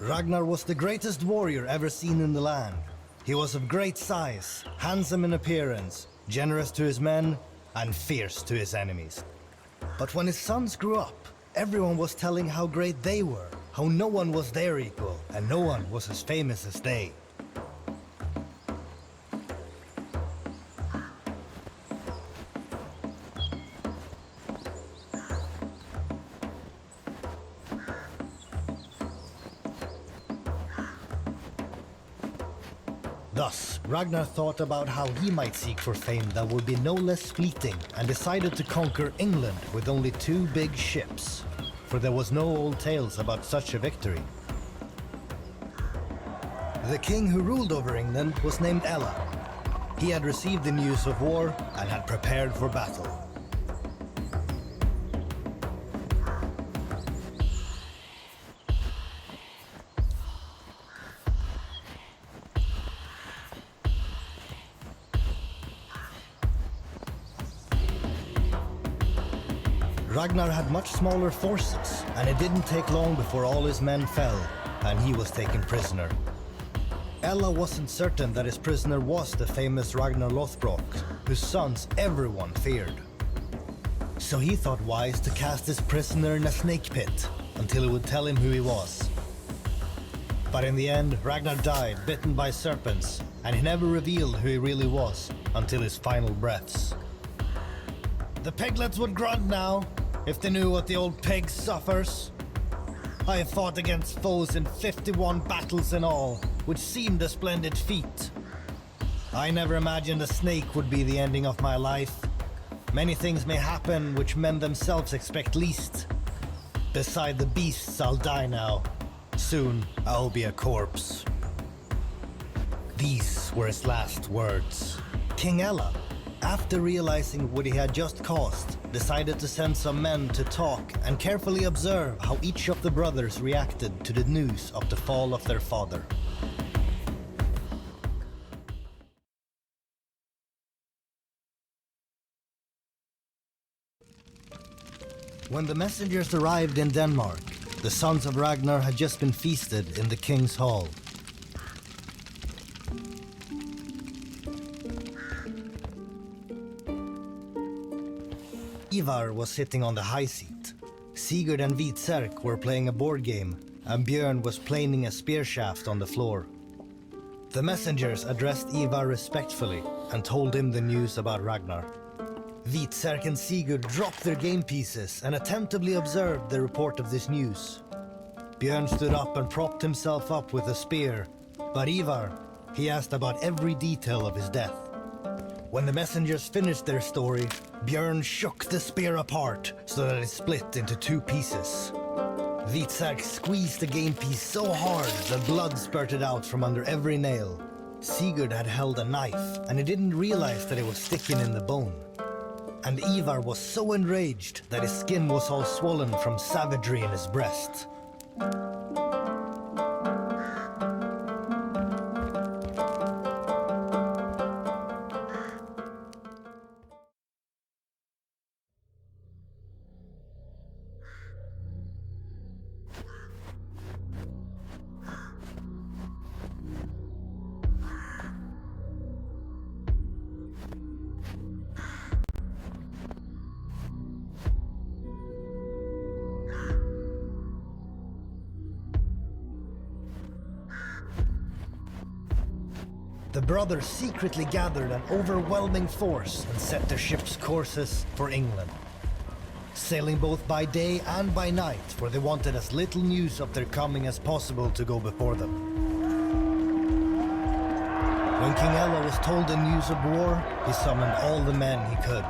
Ragnar was the greatest warrior ever seen in the land. He was of great size, handsome in appearance, generous to his men, and fierce to his enemies. But when his sons grew up, everyone was telling how great they were, how no one was their equal, and no one was as famous as they. Thus, Ragnar thought about how he might seek for fame that would be no less fleeting, and decided to conquer England with only 2 big ships, for there was no old tales about such a victory. The king who ruled over England was named Ella. He had received the news of war and had prepared for battle. Ragnar had much smaller forces, and it didn't take long before all his men fell, and he was taken prisoner. Ella wasn't certain that his prisoner was the famous Ragnar Lothbrok, whose sons everyone feared. So he thought wise to cast his prisoner in a snake pit, until he would tell him who he was. But in the end, Ragnar died, bitten by serpents, and he never revealed who he really was, until his final breaths. The piglets would grunt now, if they knew what the old pig suffers. I have fought against foes in 51 battles in all, which seemed a splendid feat. I never imagined a snake would be the ending of my life. Many things may happen which men themselves expect least. Beside the beasts I'll die now. Soon I'll be a corpse. These were his last words. King Ella, after realizing what he had just caused, decided to send some men to talk and carefully observe how each of the brothers reacted to the news of the fall of their father. When the messengers arrived in Denmark, the sons of Ragnar had just been feasted in the king's hall. Ivar was sitting on the high seat. Sigurd and Hvitserk were playing a board game, and Björn was planing a spear shaft on the floor. The messengers addressed Ivar respectfully and told him the news about Ragnar. Hvitserk and Sigurd dropped their game pieces and attentively observed the report of this news. Björn stood up and propped himself up with a spear, but Ivar, he asked about every detail of his death. When the messengers finished their story, Björn shook the spear apart so that it split into 2 pieces. Hvitserk squeezed the game piece so hard that blood spurted out from under every nail. Sigurd had held a knife, and he didn't realize that it was sticking in the bone. And Ivar was so enraged that his skin was all swollen from savagery in his breast. The brothers secretly gathered an overwhelming force and set their ships' courses for England, sailing both by day and by night, for they wanted as little news of their coming as possible to go before them. When King Ella was told the news of war, he summoned all the men he could.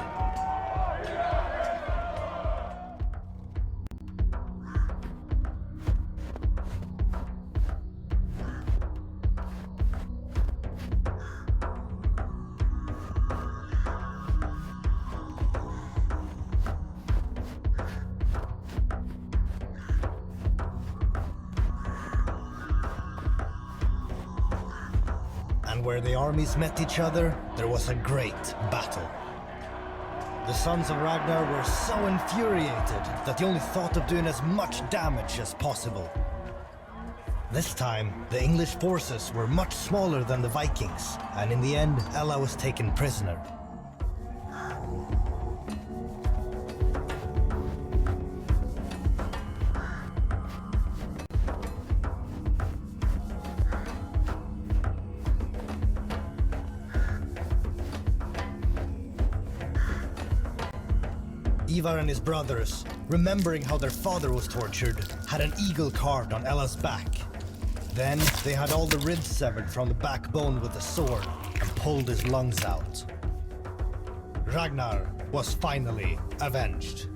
Where the armies met each other, there was a great battle. The sons of Ragnar were so infuriated that they only thought of doing as much damage as possible. This time, the English forces were much smaller than the Vikings, and in the end, Ella was taken prisoner. Ivar and his brothers, remembering how their father was tortured, had an eagle carved on Ella's back. Then they had all the ribs severed from the backbone with a sword and pulled his lungs out. Ragnar was finally avenged.